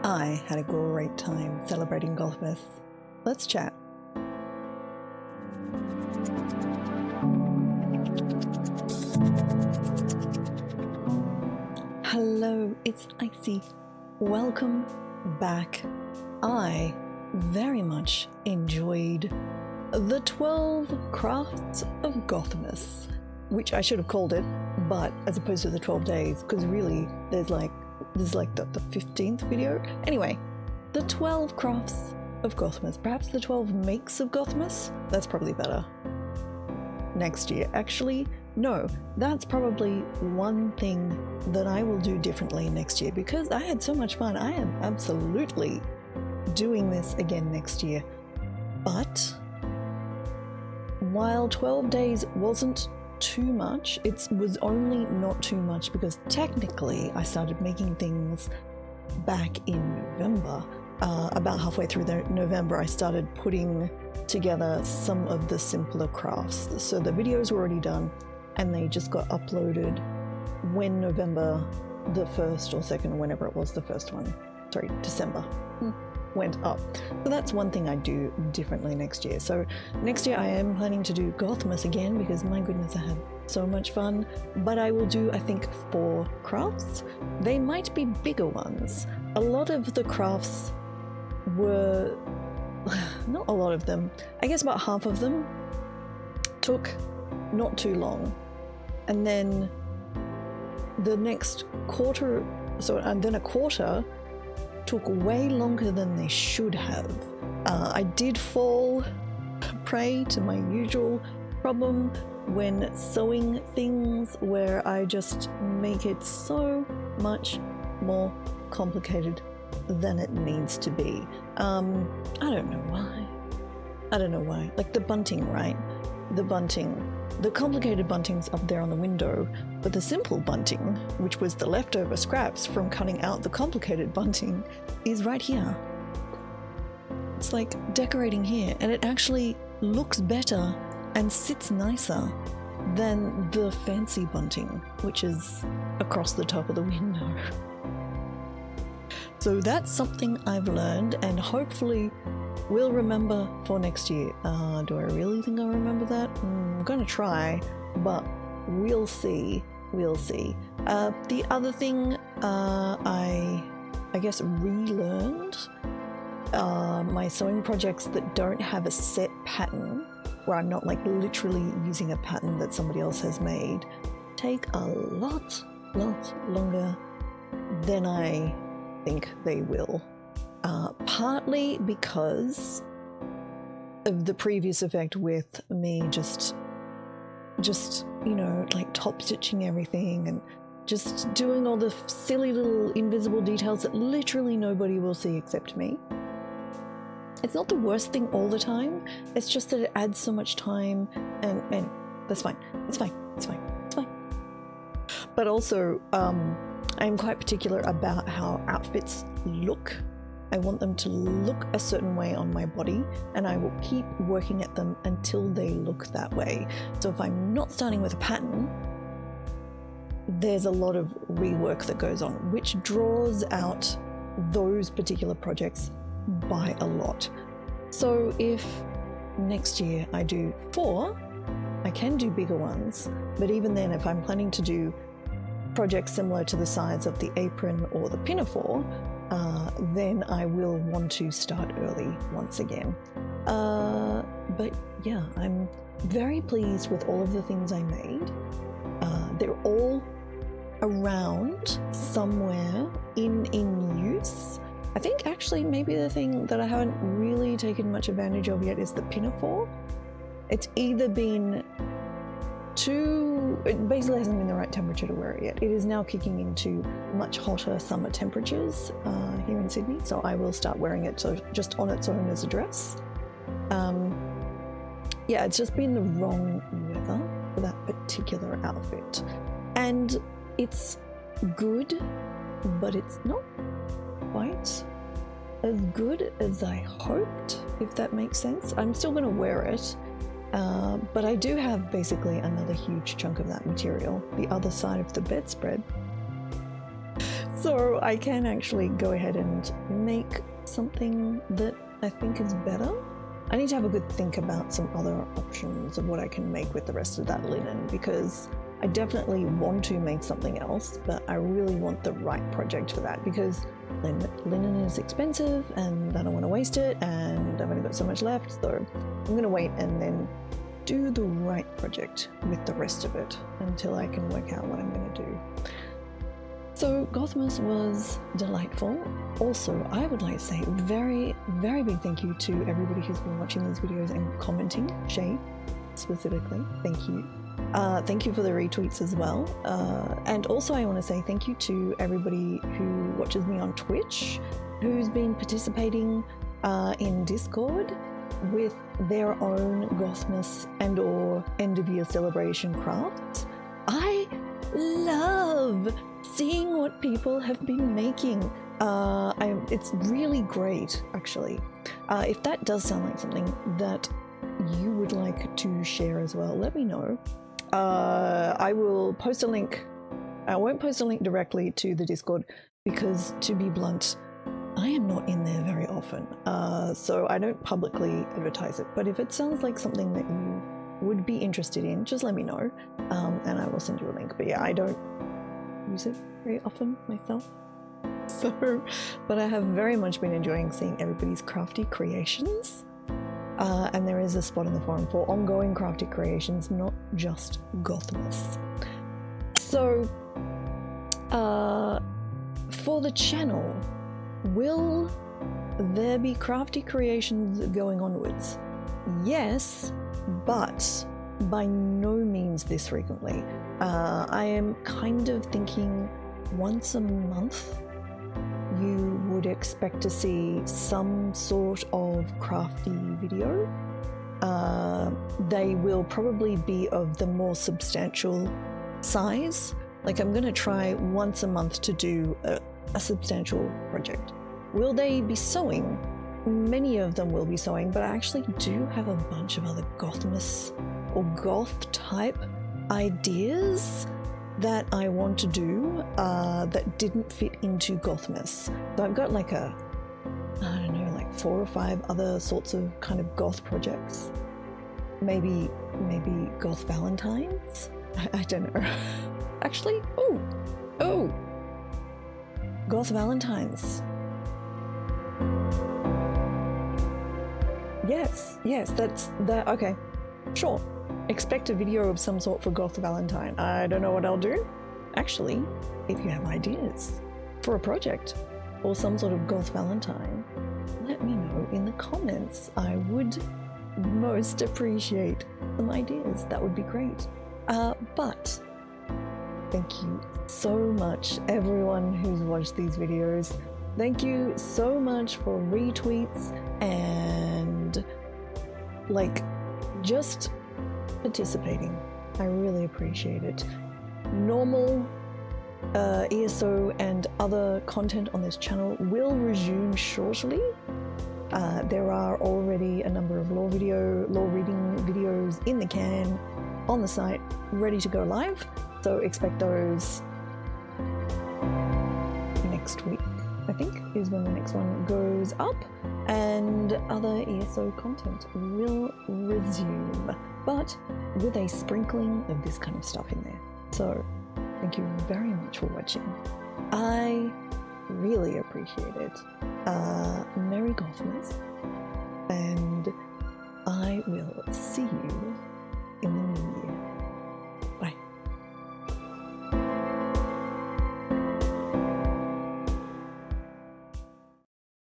I had a great time celebrating Gothmas. Let's chat. Hello, it's Icy. Welcome back. I very much enjoyed the 12 Crafts of Gothmas, which I should have called it, but as opposed to the 12 days, because really there's like the 15th video. Anyway, the 12 Crafts of Gothmas, perhaps the 12 Makes of Gothmas. That's probably better. Next year, actually, no, that's probably one thing that I will do differently next year because I had so much fun. I am absolutely doing this again next year. But while 12 days wasn't too much, it was only not too much because technically I started making things back in November. About halfway through November, I started putting together some of the simpler crafts. So the videos were already done and they just got uploaded when November the 1st or 2nd, or whenever it was the first one, sorry, December, went up. So that's one thing I do differently next year. So next year I am planning to do Gothmas again because my goodness, I had so much fun. But I will do, I think, 4 crafts. They might be bigger ones. A lot of the crafts were, not a lot of them, I guess about half of them took not too long. And then the next quarter, and then a quarter took way longer than they should have. I did fall prey to my usual problem when sewing things where I just make it so much more complicated than it needs to be. I don't know why. Like the bunting, right? The bunting. The complicated bunting's up there on the window, but the simple bunting, which was the leftover scraps from cutting out the complicated bunting, is right here. It's like decorating here, and it actually looks better and sits nicer than the fancy bunting, which is across the top of the window. So that's something I've learned and hopefully will remember for next year. Do I really think I'll remember that? I'm gonna try, but we'll see. The other thing I guess relearned my sewing projects that don't have a set pattern, where I'm not like literally using a pattern that somebody else has made, take a lot longer than I think they will. Partly because of the previous effect with me just you know, like top stitching everything and just doing all the silly little invisible details that literally nobody will see except me. It's not the worst thing all the time, it's just that it adds so much time, and that's fine. It's fine. But also, I'm quite particular about how outfits look. I want them to look a certain way on my body, and I will keep working at them until they look that way. So if I'm not starting with a pattern, there's a lot of rework that goes on, which draws out those particular projects by a lot. So if next year I do 4, I can do bigger ones, but even then, if I'm planning to do projects similar to the size of the apron or the pinafore, then I will want to start early once again. But yeah, I'm very pleased with all of the things I made. They're all around somewhere in use. I think actually maybe the thing that I haven't really taken much advantage of yet is the pinafore. It's either been it basically hasn't been the right temperature to wear it yet. It is now kicking into much hotter summer temperatures here in Sydney, so I will start wearing it just on its own as a dress. Yeah, it's just been the wrong weather for that particular outfit. And it's good, but it's not quite as good as I hoped, if that makes sense. I'm still going to wear it, but I do have basically another huge chunk of that material, the other side of the bedspread. So I can actually go ahead and make something that I think is better. I need to have a good think about some other options of what I can make with the rest of that linen, because I definitely want to make something else, but I really want the right project for that, because linen is expensive and I don't want to waste it, and I've only got so much left, so I'm going to wait and then do the right project with the rest of it until I can work out what I'm going to do. So Gothmas was delightful. Also, I would like to say very, very big thank you to everybody who's been watching these videos and commenting. Shay, specifically, thank you. Thank you for the retweets as well. And also I want to say thank you to everybody who watches me on Twitch, who's been participating in Discord with their own Gothmas and or end of year celebration crafts. I love seeing what people have been making. It's really great, actually. If that does sound like something that you would like to share as well, let me know. I will post a link. I won't post a link directly to the Discord because, to be blunt, I am not in there very often, so I don't publicly advertise it. But if it sounds like something that you would be interested in, just let me know, and I will send you a link. But yeah, I don't use it very often myself. So, but I have very much been enjoying seeing everybody's crafty creations. And there is a spot in the forum for ongoing crafty creations, not just Gothmas. So, for the channel, will there be crafty creations going onwards? Yes, but by no means this frequently. I am kind of thinking once a month you would expect to see some sort of crafty video. They will probably be of the more substantial size. Like, I'm gonna try once a month to do a substantial project. Will they be sewing? Many of them will be sewing, but I actually do have a bunch of other Gothmas or goth type ideas that I want to do that didn't fit into Gothmas. So I've got like I don't know, like 4 or 5 other sorts of kind of goth projects. Maybe goth Valentines? I don't know. Actually, oh, goth Valentines. Yes, that's that. Okay, sure. Expect a video of some sort for Goth Valentine. I don't know what I'll do. Actually, if you have ideas for a project or some sort of Goth Valentine, let me know in the comments. I would most appreciate some ideas. That would be great. But thank you so much, everyone who's watched these videos. Thank you so much for retweets and like just participating. I really appreciate it. Normal ESO and other content on this channel will resume shortly. There are already a number of law reading videos in the can on the site ready to go live, so expect those next week, I think, is when the next one goes up, and other ESO content will resume, but with a sprinkling of this kind of stuff in there. So thank you very much for watching. I really appreciate it. Merry Gothmas, and I will see you